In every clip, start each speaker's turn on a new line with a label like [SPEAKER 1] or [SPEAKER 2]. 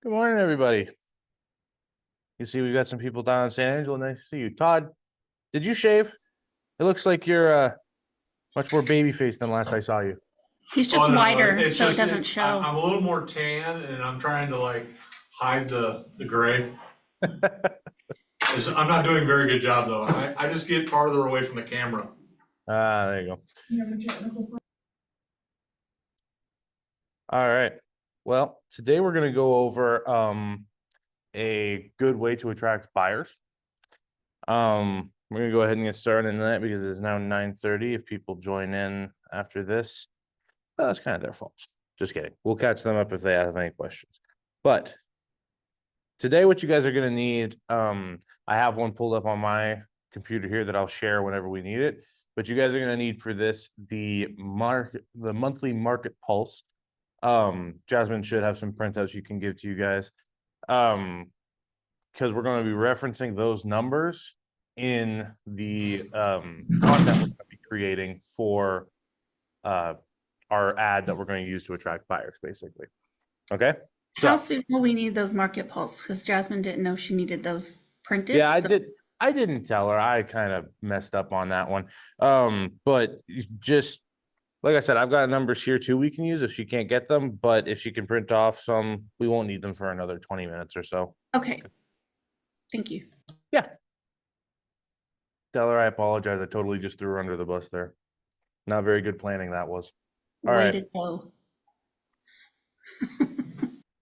[SPEAKER 1] Good morning, everybody. You see, we've got some people down in San Angelo. Nice to see you. Todd, did you shave? It looks like you're much more baby faced than last I saw you.
[SPEAKER 2] He's just whiter, so it doesn't show.
[SPEAKER 3] I'm a little more tan, and I'm trying to like hide the gray. I'm not doing a very good job though. I just get farther away from the camera.
[SPEAKER 1] There you go. All right. Well, today we're going to go over a good way to attract buyers. We're going to go ahead and get started in that because it's now 9:30. If people join in after this, that's kind of their fault. Just kidding. We'll catch them up if they have any questions. But today, what you guys are going to need, I have one pulled up on my computer here that I'll share whenever we need it. But you guys are going to need for this the monthly market pulse. Jasmine should have some printouts you can give to you guys. Because we're going to be referencing those numbers in the content we're going to be creating for our ad that we're going to use to attract buyers, basically. Okay.
[SPEAKER 2] So, how soon will we need those market pulse? Because Jasmine didn't know she needed those printed.
[SPEAKER 1] Yeah, I didn't tell her. I kind of messed up on that one. But just like I said, I've got numbers here too we can use if she can't get them. But if she can print off some, we won't need them for another 20 minutes or so.
[SPEAKER 2] Okay. Thank you.
[SPEAKER 1] Yeah. Tell her I apologize. I totally just threw her under the bus there. Not very good planning that was. All right.
[SPEAKER 2] Way to go.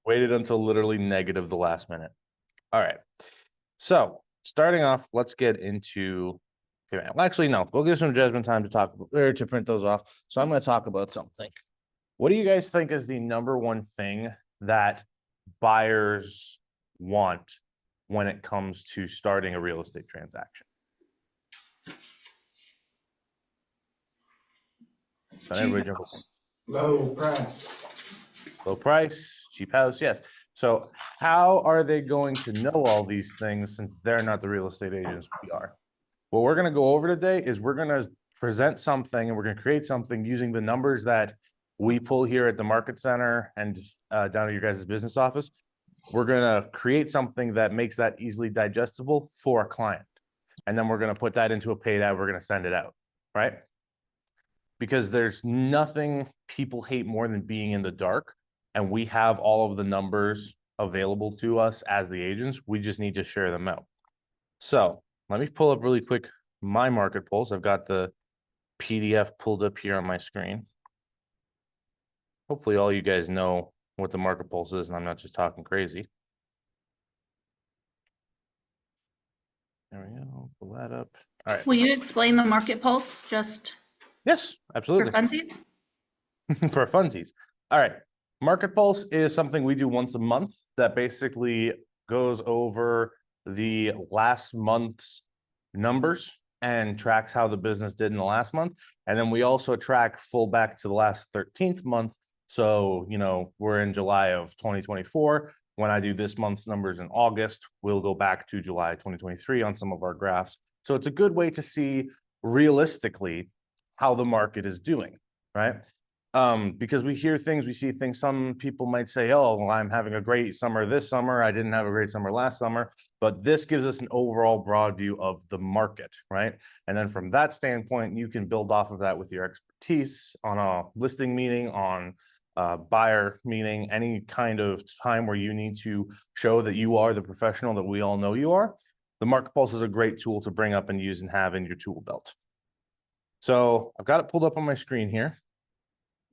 [SPEAKER 1] Waited until literally negative the last minute. All right. So starting off, let's get into. Okay, well, actually, no. We'll give some Jasmine time to talk or to print those off. So I'm going to talk about something. What do you guys think is the number one thing that buyers want when it comes to starting a real estate transaction?
[SPEAKER 3] Low price.
[SPEAKER 1] Low price, cheap house, yes. So how are they going to know all these things since they're not the real estate agents we are? What we're going to go over today is we're going to present something and we're going to create something using the numbers that we pull here at the market center and down at your guys' business office. We're going to create something that makes that easily digestible for a client. And then we're going to put that into a paid ad. We're going to send it out, right? Because there's nothing people hate more than being in the dark. And we have all of the numbers available to us as the agents. We just need to share them out. So let me pull up really quick my market pulse. I've got the PDF pulled up here on my screen. Hopefully all you guys know what the market pulse is and I'm not just talking crazy. There we go. Pull that up. All right.
[SPEAKER 2] Will you explain the market pulse just?
[SPEAKER 1] Yes, absolutely.
[SPEAKER 2] For funsies?
[SPEAKER 1] For funsies. All right. Market pulse is something we do once a month that basically goes over the last month's numbers and tracks how the business did in the last month. And then we also track full back to the last 13th month. So, you know, we're in July of 2024. When I do this month's numbers in August, we'll go back to July 2023 on some of our graphs. So it's a good way to see realistically how the market is doing, right? Because we hear things, we see things, some people might say, oh, well, I'm having a great summer this summer. I didn't have a great summer last summer, but this gives us an overall broad view of the market, right? And then from that standpoint, you can build off of that with your expertise on a listing meeting, on a buyer meeting, any kind of time where you need to show that you are the professional that we all know you are. The market pulse is a great tool to bring up and use and have in your tool belt. So I've got it pulled up on my screen here.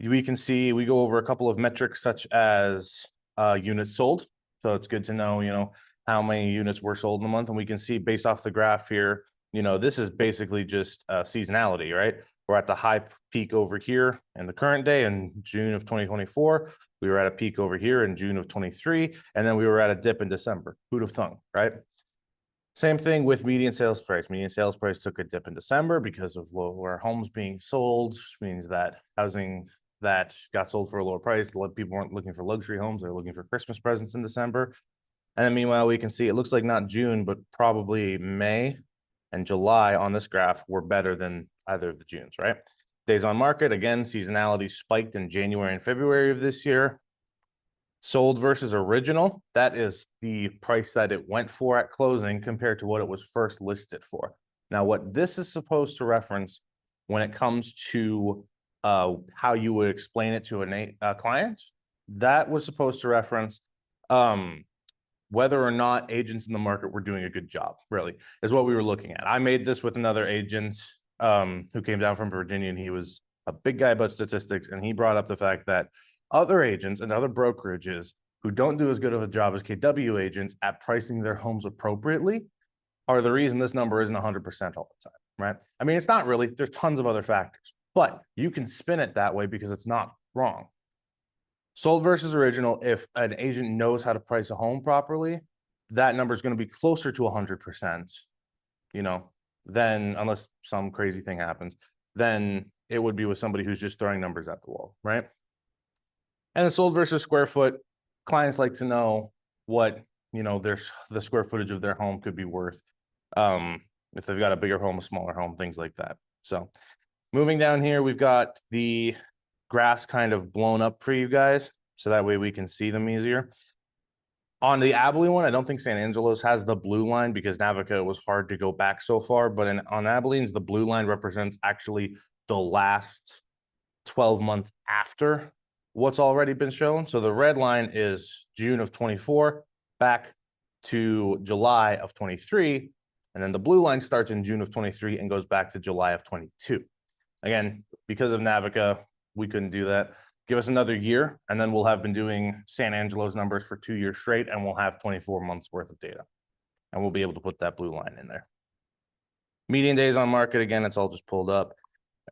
[SPEAKER 1] We can see, we go over a couple of metrics such as units sold. So it's good to know, you know, how many units were sold in a month. And we can see based off the graph here, you know, this is basically just seasonality, right? We're at the high peak over here in the current day in June of 2024. We were at a peak over here in June of 23. And then we were at a dip in December. Who'd have thunk, right? Same thing with median sales price. Median sales price took a dip in December because of lower homes being sold, which means that housing that got sold for a lower price. People weren't looking for luxury homes. They're looking for Christmas presents in December. And then meanwhile, we can see it looks like not June, but probably May and July on this graph were better than either of the Junes, right? Days on market, again, seasonality spiked in January and February of this year. Sold versus original, that is the price that it went for at closing compared to what it was first listed for. Now, what this is supposed to reference when it comes to how you would explain it to a client, that was supposed to reference whether or not agents in the market were doing a good job, really, is what we were looking at. I made this with another agent who came down from Virginia, and he was a big guy about statistics, and he brought up the fact that other agents and other brokerages who don't do as good of a job as KW agents at pricing their homes appropriately are the reason this number isn't 100% all the time, right? I mean, it's not really, there's tons of other factors, but you can spin it that way because it's not wrong. Sold versus original, if an agent knows how to price a home properly, that number is going to be closer to 100%, you know, then unless some crazy thing happens, then it would be with somebody who's just throwing numbers at the wall, right? And the sold versus square foot, clients like to know what, you know, there's the square footage of their home could be worth. If they've got a bigger home, a smaller home, things like that. So moving down here, we've got the graphs kind of blown up for you guys, so that way we can see them easier. On the Abilene one, I don't think San Angelo's has the blue line because Navica was hard to go back so far, but on Abilene's, the blue line represents actually the last 12 months after what's already been shown. So the red line is June of 24 back to July of 23. And then the blue line starts in June of 23 and goes back to July of 22. Again, because of Navica, we couldn't do that. Give us another year, and then we'll have been doing San Angelo's numbers for 2 years straight, and we'll have 24 months worth of data. And we'll be able to put that blue line in there. Median days on market, again, it's all just pulled up.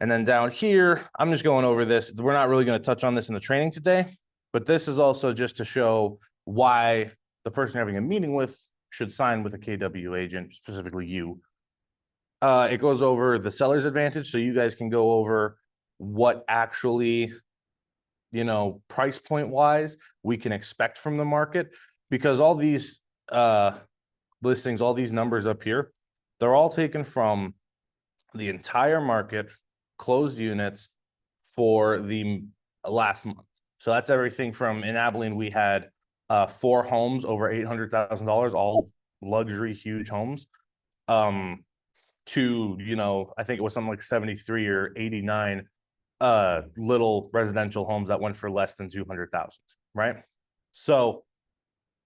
[SPEAKER 1] And then down here, I'm just going over this. We're not really going to touch on this in the training today, but this is also just to show why the person you're having a meeting with should sign with a KW agent, specifically you. It goes over the seller's advantage, so you guys can go over what actually, you know, price point wise we can expect from the market, because all these listings, all these numbers up here, they're all taken from the entire market, closed units for the last month. So that's everything from, in Abilene, we had 4 homes over $800,000, all luxury, huge homes, to, you know, I think it was something like 73 or 89 little residential homes that went for less than 200,000, right? So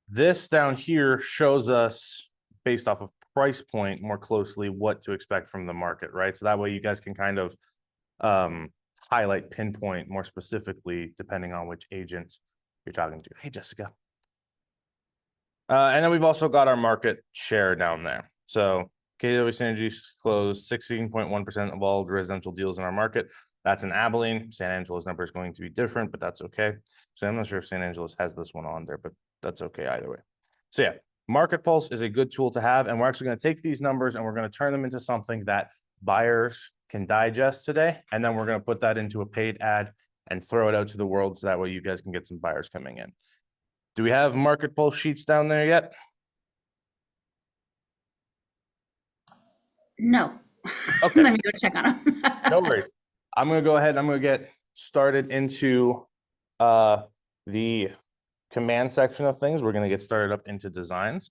[SPEAKER 1] this down here shows us, based off of price point, more closely what to expect from the market, right? So that way you guys can kind of highlight, pinpoint more specifically, depending on which agents you're talking to. Hey, Jessica. And then we've also got our market share down there. So KW Synergy closed 16.1% of all the residential deals in our market. That's in Abilene. San Angelo's number is going to be different, but that's okay. So I'm not sure if San Angelo's has this one on there, but that's okay either way. So yeah, Market Pulse is a good tool to have, and we're actually going to take these numbers and we're going to turn them into something that buyers can digest today, and then we're going to put that into a paid ad and throw it out to the world, so that way you guys can get some buyers coming in. Do we have Market Pulse sheets down there yet?
[SPEAKER 2] No.
[SPEAKER 1] Okay.
[SPEAKER 2] Let me go check on them.
[SPEAKER 1] No worries. I'm going to go ahead and I'm going to get started into the command section of things. We're going to get started up into designs.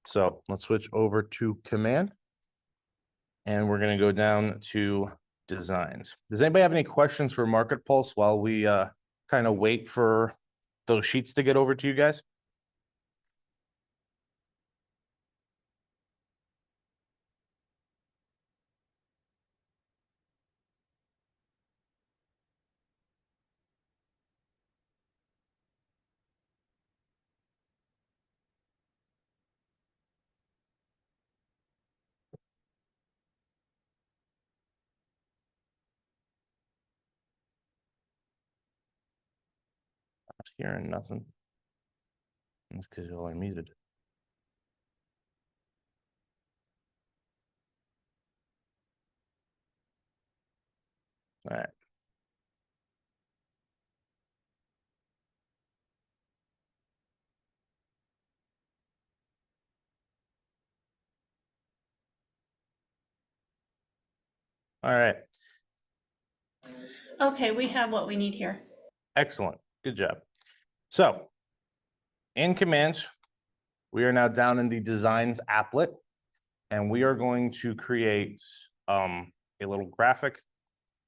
[SPEAKER 1] So let's switch over to command, and we're going to go down to designs. Does anybody have any questions for Market Pulse while we kind of wait for those sheets to get over to you guys? Not hearing nothing. That's because y'all are muted. All right. All right.
[SPEAKER 2] Okay, we have what we need here.
[SPEAKER 1] Excellent. Good job. So in commands, we are now down in the designs applet, and we are going to create a little graphic.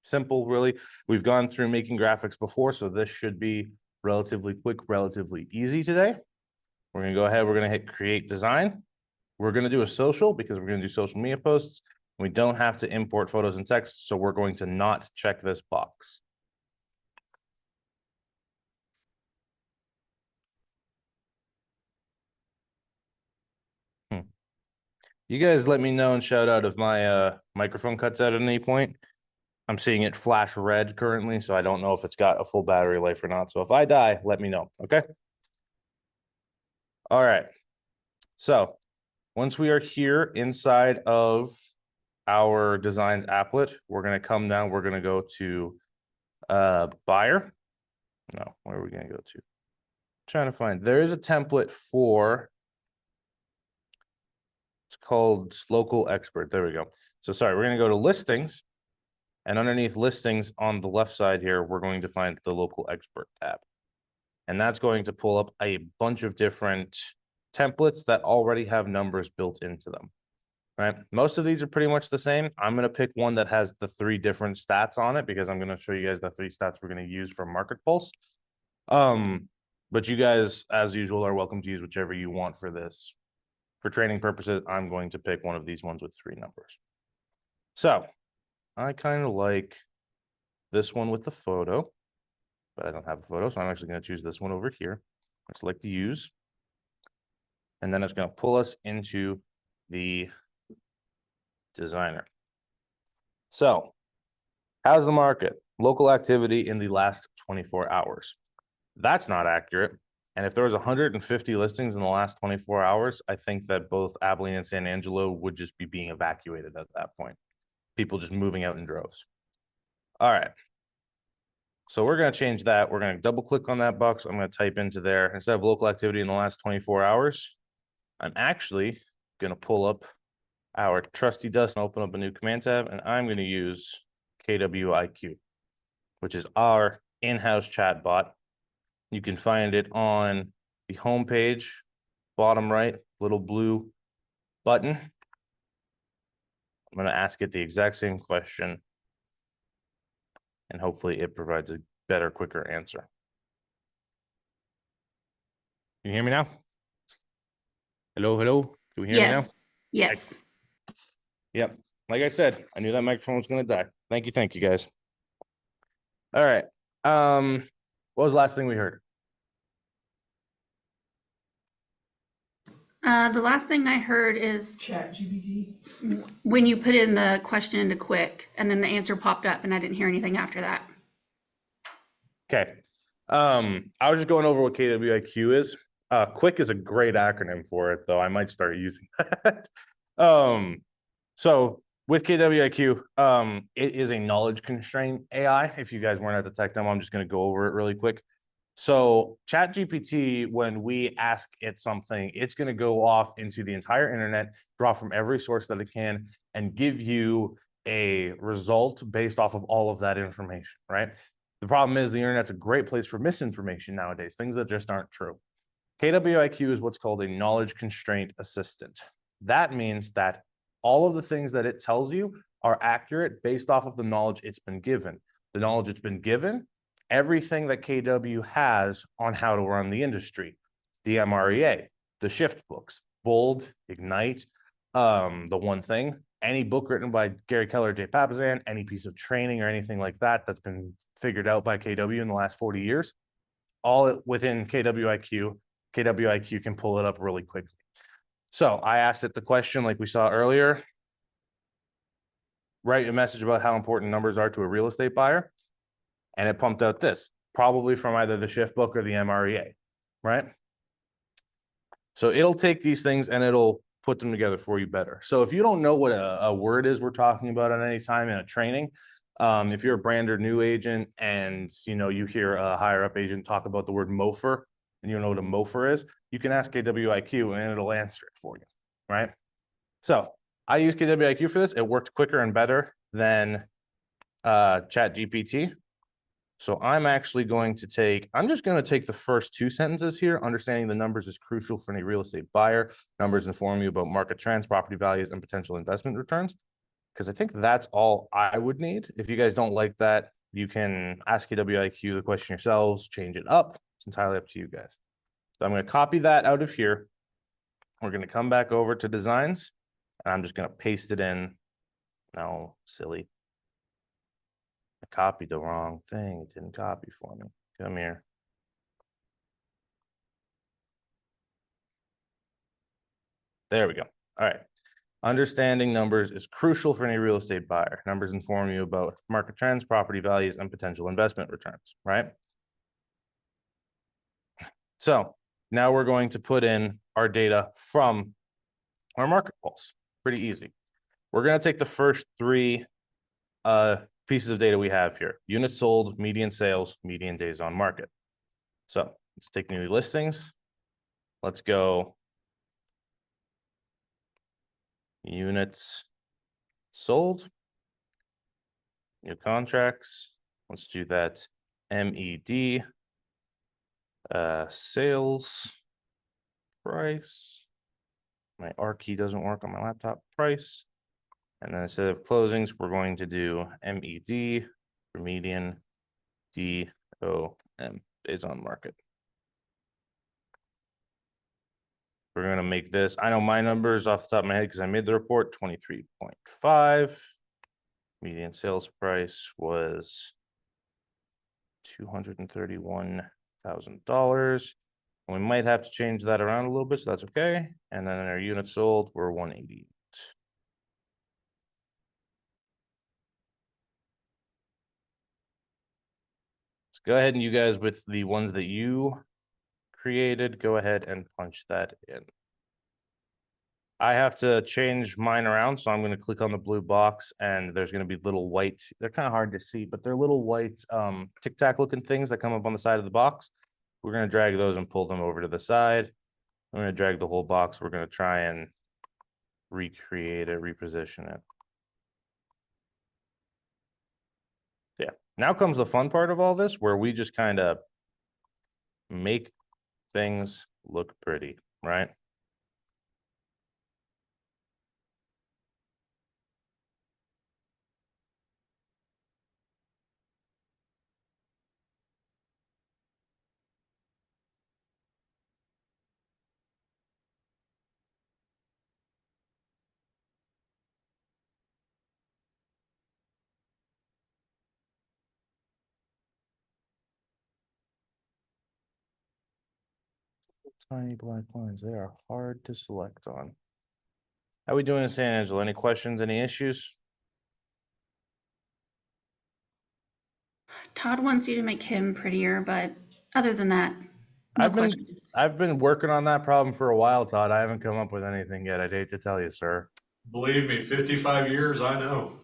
[SPEAKER 1] Simple, really. We've gone through making graphics before, so this should be relatively quick, relatively easy today. We're gonna go ahead, we're gonna hit create design. We're gonna do a social because we're gonna do social media posts. We don't have to import photos and text, so we're going to not check this box. You guys let me know and shout out if my microphone cuts out at any point. I'm seeing it flash red currently, so I don't know if it's got a full battery life or not. So if I die, let me know, okay? All right. So once we are here inside of our designs applet, we're gonna come down, we're gonna go to buyer. No, where are we gonna go to? Trying to find, there is a template for, it's called local expert. There we go. So sorry, we're gonna go to listings, and underneath listings on the left side here, we're going to find the local expert tab. And that's going to pull up a bunch of different templates that already have numbers built into them, right? Most of these are pretty much the same. I'm going to pick one that has the 3 different stats on it because I'm going to show you guys the 3 stats we're going to use for Market Pulse. But you guys, as usual, are welcome to use whichever you want for this. For training purposes, I'm going to pick one of these ones with 3 numbers. So I kind of like this one with the photo, but I don't have a photo, so I'm actually going to choose this one over here. I select the use, and then it's going to pull us into the designer. So how's the market? Local activity in the last 24 hours. That's not accurate. And if there was 150 listings in the last 24 hours, I think that both Abilene and San Angelo would just be being evacuated at that point. People just moving out in droves. All right. So we're going to change that. We're going to double click on that box. I'm going to type into there, instead of local activity in the last 24 hours, I'm actually going to pull up our trusty dust and open up a new command tab, and I'm going to use KWIQ, which is our in-house chat bot. You can find it on the home page, bottom right, little blue button. I'm going to ask it the exact same question, and hopefully it provides a better, quicker answer. Can you hear me now? Hello, hello. Can we hear me now?
[SPEAKER 2] Yes.
[SPEAKER 1] Excellent. Yep. Like I said, I knew that microphone was going to die. Thank you, guys. All right. What was the last thing we heard?
[SPEAKER 2] The last thing I heard is
[SPEAKER 4] ChatGPT.
[SPEAKER 2] when you put in the question into Quick, and then the answer popped up, and I didn't hear anything after that.
[SPEAKER 1] Okay. I was just going over what KWIQ is. Quick is a great acronym for it, though. I might start using that. So with KWIQ, it is a knowledge constraint AI. If you guys weren't at the tech demo, I'm just going to go over it really quick. So ChatGPT, when we ask it something, it's going to go off into the entire internet, draw from every source that it can, and give you a result based off of all of that information, right? The problem is the internet's a great place for misinformation nowadays, things that just aren't true. KWIQ is what's called a knowledge constraint assistant. That means that all of the things that it tells you are accurate based off of the knowledge it's been given. The knowledge it's been given, everything that KW has on how to run the industry, the MREA, the shift books, Bold, Ignite, the One Thing, any book written by Gary Keller, Jay Papasan, any piece of training or anything like that that's been figured out by KW in the last 40 years, all within KWIQ. KWIQ can pull it up really quickly. So I asked it the question like we saw earlier, write a message about how important numbers are to a real estate buyer. And it pumped out this, probably from either the shift book or the MREA, right? So it'll take these things and it'll put them together for you better. So if you don't know what a word is we're talking about at any time in a training, if you're a brand or new agent and you hear a higher up agent talk about the word mofer and you don't know what a mofer is, you can ask KWIQ and it'll answer it for you, right? So I use KWIQ for this. It worked quicker and better than ChatGPT. So I'm actually going to take, I'm just going to take the first two sentences here. Understanding the numbers is crucial for any real estate buyer. Numbers inform you about market trends, property values, and potential investment returns. Because I think that's all I would need. If you guys don't like that, you can ask KWIQ the question yourselves, change it up. It's entirely up to you guys. So I'm going to copy that out of here. We're going to come back over to designs, and I'm just going to paste it in. No, silly. I copied the wrong thing. It didn't copy for me. Come here. There we go. All right. Understanding numbers is crucial for any real estate buyer. Numbers inform you about market trends, property values, and potential investment returns, right? So now we're going to put in our data from our market pulse. Pretty easy. We're going to take the first three pieces of data we have here: units sold, median sales, median days on market. So let's take new listings. Let's go units sold, new contracts. Let's do that. MED, sales price. My R key doesn't work on my laptop. Price. And then instead of closings, we're going to do MED for median, DOM, days on market. We're going to make this, I know my numbers off the top of my head because I made the report, 23.5. Median sales price was $231,000. And we might have to change that around a little bit, so that's okay. And then our units sold were 180. So go ahead and you guys, with the ones that you created, go ahead and punch that in. I have to change mine around, so I'm going to click on the blue box, and there's going to be little white, they're kind of hard to see, but they're little white tic tac looking things that come up on the side of the box. We're going to drag those and pull them over to the side. I'm going to drag the whole box. We're going to try and recreate it, reposition it. Yeah, now comes the fun part of all this, where we just kind of make things look pretty, right? Tiny black lines, they are hard to select on. How we doing in San Angelo? Any questions, any issues?
[SPEAKER 2] Todd wants you to make him prettier, but other than that, no questions.
[SPEAKER 1] I've been working on that problem for a while, Todd. I haven't come up with anything yet. I'd hate to tell you, sir.
[SPEAKER 3] Believe me, 55 years, I know.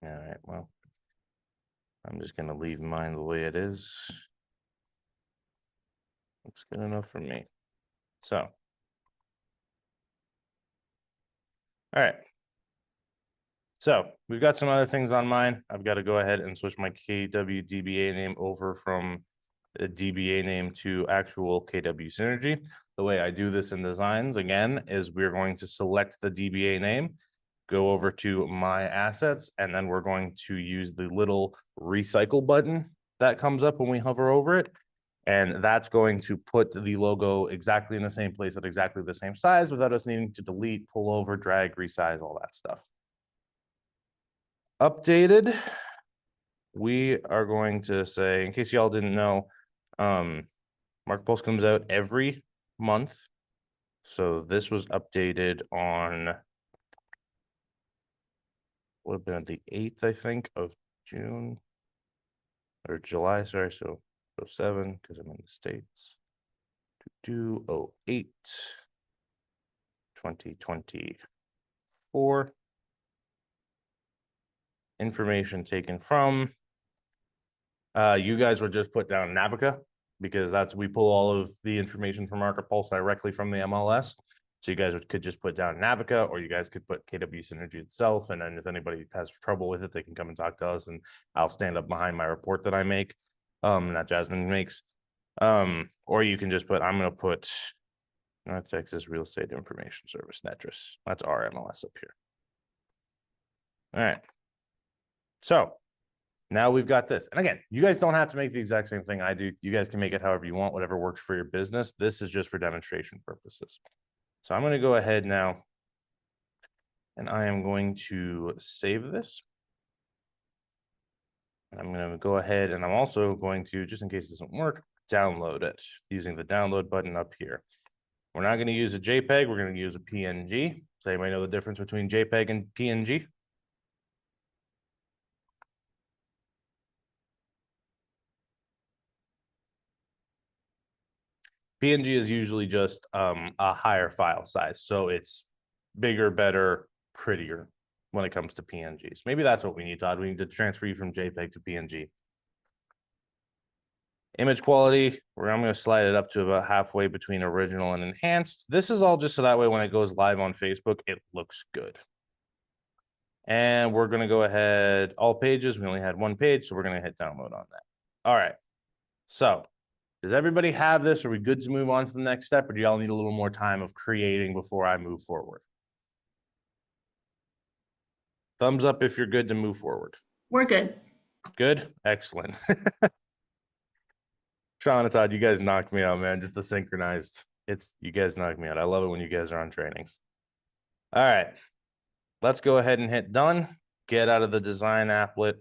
[SPEAKER 3] All right, well, I'm just gonna leave mine the way it is. Looks good enough for me. So, all right. So we've got some other things on mine. I've got to go ahead and switch my KW DBA name over from a DBA name to actual KW Synergy. The way I do this in designs, again, is we're going to select the DBA name, go over to my assets, and then we're going to use the little recycle button that comes up when we hover over it. And that's going to put the logo exactly in the same place at exactly the same size without us needing to delete, pull over, drag, resize, all that stuff. Updated, we are going to say, in case y'all didn't know, Market Pulse comes out every month. So this was updated on, would have been the 8th, I think, of June or July, sorry, so 07, because I'm in the States. 2008, 2024. Information taken from You guys would just put down Navica because we pull all of the information from Market Pulse directly from the MLS. So you guys could just put down Navica, or you guys could put KW Synergy itself. And then if anybody has trouble with it, they can come and talk to us, and I'll stand up behind my report that I make, that Jasmine makes. Or you can just put, I'm going to put North Texas Real Estate Information Service, NETRIS. That's our MLS up here. All right. So now we've got this. And again, you guys don't have to make the exact same thing I do. You guys can make it however you want, whatever works for your business. This is just for demonstration purposes. So I'm going to go ahead now, and I am going to save this. And I'm going to go ahead, and I'm also going to, just in case it doesn't work, download it using the download button up here. We're not going to use a JPEG. We're going to use a PNG. Does anybody know the difference between JPEG and PNG? PNG is usually just a higher file size. So it's bigger, better, prettier when it comes to PNGs. Maybe that's what we need, Todd. We need to transfer you from JPEG to PNG. Image quality, I'm going to slide it up to about halfway between original and enhanced. This is all just so that way when it goes live on Facebook, it looks good. And we're going to go ahead, all pages. We only had one page, so we're going to hit download on that. All right. So does everybody have this? Are we good to move on to the next step, or do y'all need a little more time of creating before I move forward? Thumbs up if you're good to move forward.
[SPEAKER 2] We're good.
[SPEAKER 3] Good? Excellent. Sean and Todd, you guys knocked me out, man. Just the synchronized. You guys knocked me out. I love it when you guys are on trainings. All right. Let's go ahead and hit done. Get out of the design applet,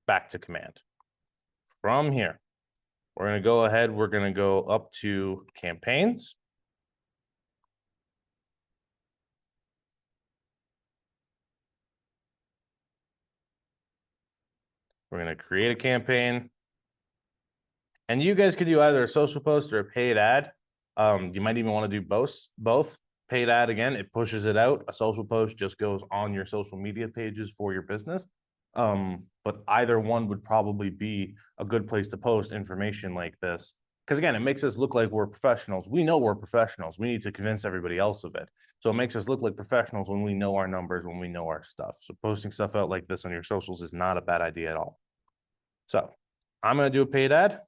[SPEAKER 3] back to command. From here, we're going to go ahead. We're going to go up to campaigns. We're going to create a campaign. And you guys could do either a social post or a paid ad. You might even want to do both. Paid ad, again, it pushes it out. A social post just goes on your social media pages for your business. But either one would probably be a good place to post information like this. Because again, it makes us look like we're professionals. We know we're professionals. We need to convince everybody else of it. So it makes us look like professionals when we know our numbers, when we know our stuff. So posting stuff out like this on your socials is not a bad idea at all. So I'm going to do a paid ad.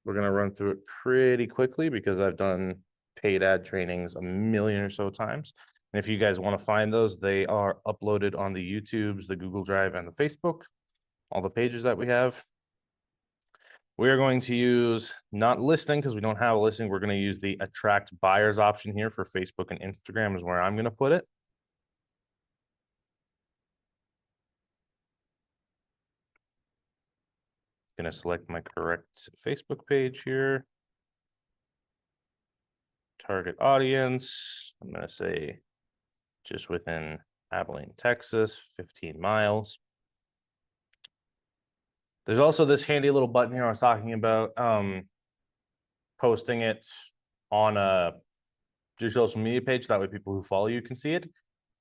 [SPEAKER 3] We're going to run through it pretty quickly because I've done paid ad trainings a million or so times. And if you guys want to find those, they are uploaded on the YouTubes, the Google Drive, and the Facebook, all the pages that we have. We are going to use not listing because we don't have a listing. We're going to use the attract buyers option here for Facebook and Instagram is where I'm going to put it. Going to select my correct Facebook page here. Target audience. I'm going to say just within Abilene, Texas, 15 miles. There's also this handy little button here I was talking about, posting it on your social media page. That way people who follow you can see it.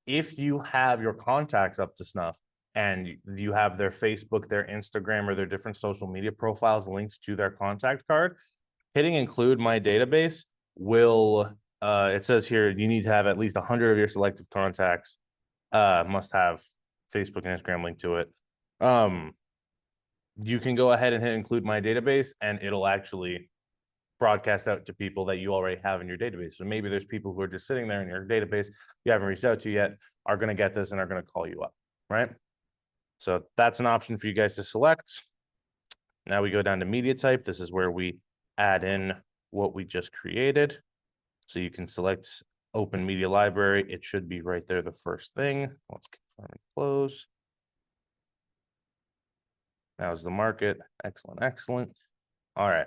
[SPEAKER 3] If you have your contacts up to snuff and you have their Facebook, their Instagram, or their different social media profiles linked to their contact card, hitting include my database will, it says here, you need to have at least 100 of your selective contacts, must have Facebook and Instagram linked to it. You can go ahead and hit include my database and it'll actually broadcast out to people that you already have in your database. So maybe there's people who are just sitting there in your database you haven't reached out to yet, are going to get this and are going to call you up, right? So that's an option for you guys to select. Now we go down to media type. This is where we add in what we just created. So you can select open media library. It should be right there, the first thing. Let's confirm and close. Now's the market. Excellent, excellent. All right.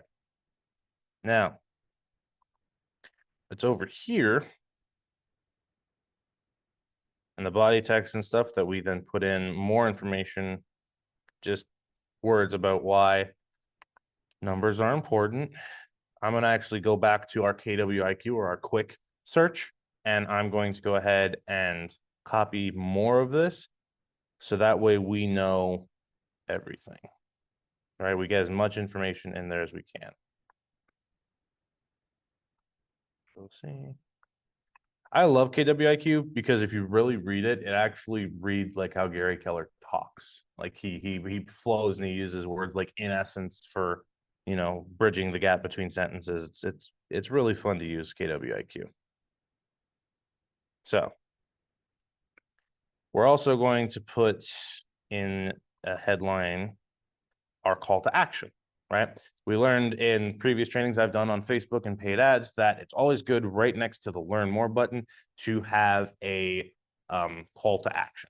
[SPEAKER 3] Now, it's over here. And the body text and stuff that we then put in more information, just words about why numbers are important. I'm going to actually go back to our KWIQ or our quick search, and I'm going to go ahead and copy more of this. So that way we know everything. All right, we get as much information in there as we can. We'll see. I love KWIQ because if you really read it, it actually reads like how Gary Keller talks. Like he flows and he uses words like in essence for, you know, bridging the gap between sentences. It's really fun to use KWIQ. So we're also going to put in a headline our call to action, right? We learned in previous trainings I've done on Facebook and paid ads that it's always good right next to the learn more button to have a call to action,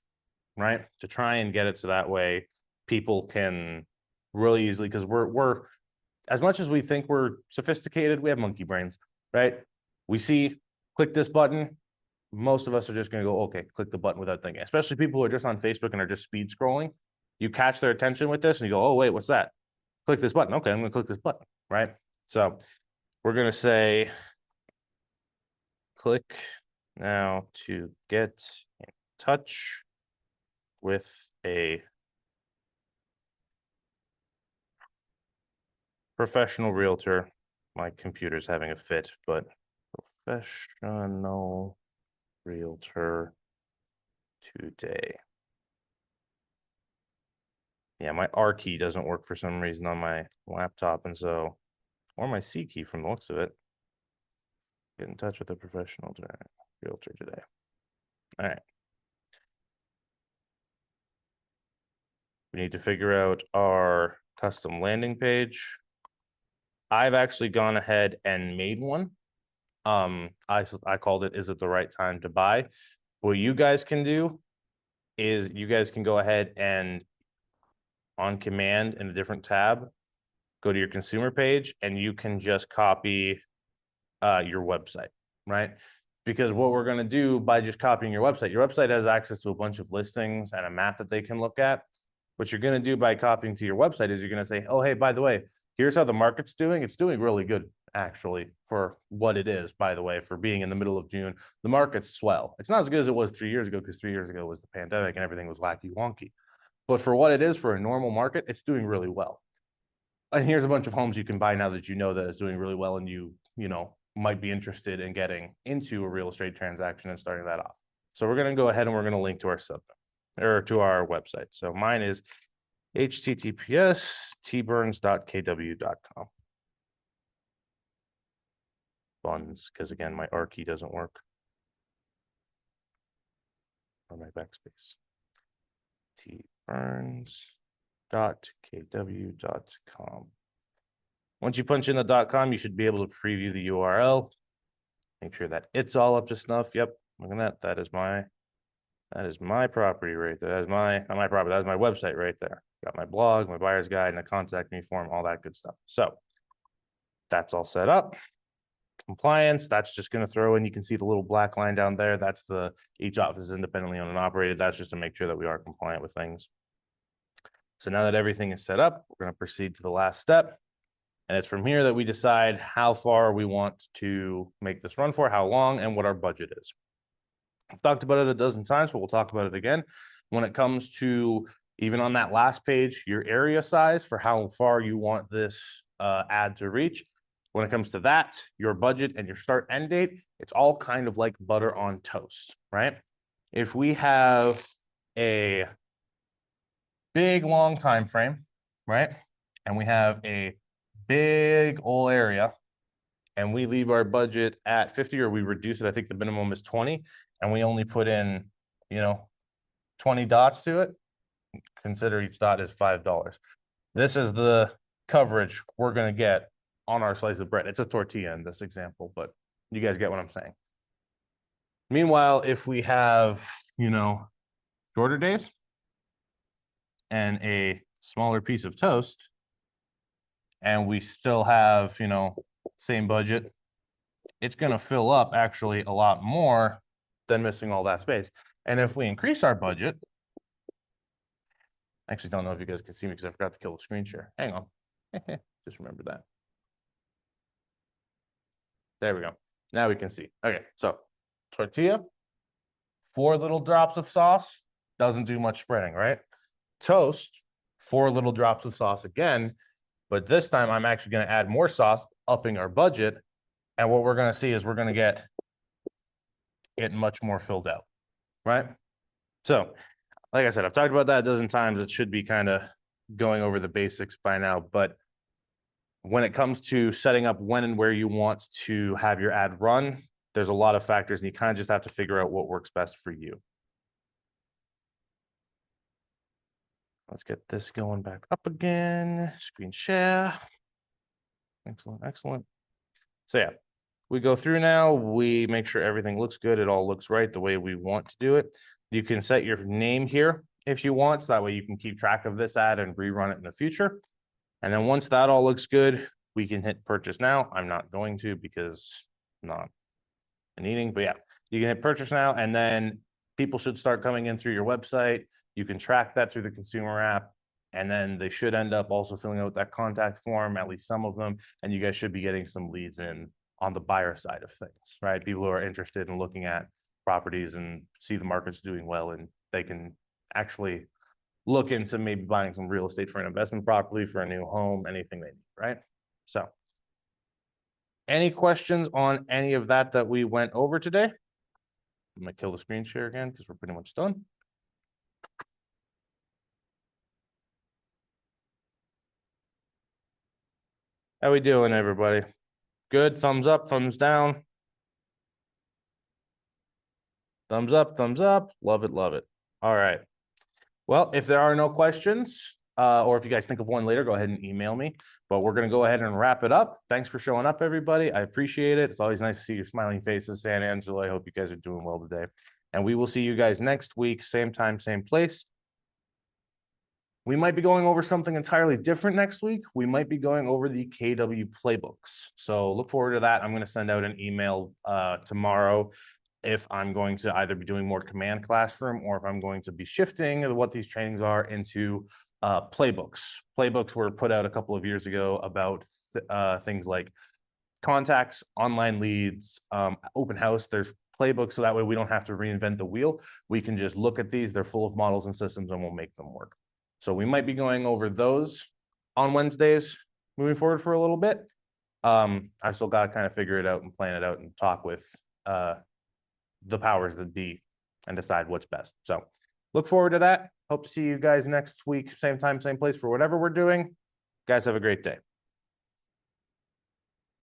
[SPEAKER 3] right? To try and get it so that way people can really easily, because we're as much as we think we're sophisticated, we have monkey brains, right? We see click this button. Most of us are just going to go, okay, click the button without thinking, especially people who are just on Facebook and are just speed scrolling. You catch their attention with this and you go, oh, wait, what's that? Click this button. Okay, I'm going to click this button, right? So we're going to say, click now to get in touch with a professional realtor. My computer's having a fit, but professional realtor today. Yeah, my R key doesn't work for some reason on my laptop, and so, or my C key from the looks of it. Get in touch with a professional realtor today. All right. We need to figure out our custom landing page. I've actually gone ahead and made one. I called it, is it the right time to buy? What you guys can do is you guys can go ahead and on command in a different tab, go to your consumer page and you can just copy your website, right? Because what we're going to do by just copying your website has access to a bunch of listings and a map that they can look at. What you're going to do by copying to your website is you're going to say, oh, hey, by the way, here's how the market's doing. It's doing really good, actually, for what it is, by the way, for being in the middle of June. The market's swell. It's not as good as it was 3 years ago, because 3 years ago was the pandemic and everything was wacky wonky. But for what it is for a normal market, it's doing really well. And here's a bunch of homes you can buy now that you know that it's doing really well and you know, might be interested in getting into a real estate transaction and starting that off. So we're going to go ahead and we're going to link to our or to our website. So mine is https://tburns.kw.com. Buns, because again, my R key doesn't work. Or my backspace. tburns.kw.com. Once you punch in the .com, you should be able to preview the URL. Make sure that it's all up to snuff. Yep, look at that. That is my property right there. That's not my property. That's my website right there. Got my blog, my buyer's guide, and a contact me form, all that good stuff. So that's all set up. Compliance, that's just going to throw in, you can see the little black line down there. That's each office is independently owned and operated. That's just to make sure that we are compliant with things. So now that everything is set up, we're going to proceed to the last step. And it's from here that we decide how far we want to make this run for, how long, and what our budget is. I've talked about it a dozen times, but we'll talk about it again. When it comes to, even on that last page, your area size for how far you want this ad to reach. When it comes to that, your budget and your start end date, it's all kind of like butter on toast, right? If we have a big, long time frame, right? And we have a big old area and we leave our budget at 50 or we reduce it, I think the minimum is 20, and we only put in, 20 dots to it, consider each dot is $5. This is the coverage we're going to get on our slice of bread. It's a tortilla in this example, but you guys get what I'm saying. Meanwhile, if we have, shorter days and a smaller piece of toast, and we still have, same budget, it's going to fill up actually a lot more than missing all that space. And if we increase our budget, I actually don't know if you guys can see me because I forgot to kill the screen share. Hang on. Just remember that. There we go. Now we can see. Okay, so tortilla, 4 little drops of sauce, doesn't do much spreading, right? Toast,
[SPEAKER 1] 4 little drops of sauce again. But this time I'm actually going to add more sauce, upping our budget. And what we're going to see is we're going to get it much more filled out, right? So, like I said, I've talked about that a dozen times. It should be kind of going over the basics by now. But when it comes to setting up when and where you want to have your ad run, there's a lot of factors, and you kind of just have to figure out what works best for you. Let's get this going back up again. Screen share. Excellent, excellent. So yeah, we go through now. We make sure everything looks good. It all looks right the way we want to do it. You can set your name here if you want, so that way you can keep track of this ad and rerun it in the future. And then once that all looks good, we can hit purchase now. I'm not going to because I'm not needing, but yeah, you can hit purchase now, and then people should start coming in through your website. You can track that through the consumer app, and then they should end up also filling out that contact form, at least some of them, and you guys should be getting some leads in on the buyer side of things, right? People who are interested in looking at properties and see the market's doing well, and they can actually look into maybe buying some real estate for an investment property, for a new home, anything they need, right? So any questions on any of that we went over today? I'm gonna kill the screen share again because we're pretty much done. How we doing, everybody? Good, thumbs up, thumbs down. Thumbs up, thumbs up. Love it, love it. All right. Well, if there are no questions, or if you guys think of one later, go ahead and email me. But we're going to go ahead and wrap it up. Thanks for showing up, everybody. I appreciate it. It's always nice to see your smiling faces, San Angelo. I hope you guys are doing well today. And we will see you guys next week, same time, same place. We might be going over something entirely different next week. We might be going over the KW playbooks. So look forward to that. I'm going to send out an email tomorrow if I'm going to either be doing more command classroom or if I'm going to be shifting what these trainings are into playbooks. Playbooks were put out a couple of years ago about things like contacts, online leads, open house. There's playbooks, so that way we don't have to reinvent the wheel. We can just look at these. They're full of models and systems, and we'll make them work. So we might be going over those on Wednesdays moving forward for a little bit. I've still got to kind of figure it out and plan it out and talk with the powers that be and decide what's best. So look forward to that. Hope to see you guys next week, same time, same place for whatever we're doing. Guys, have a great day.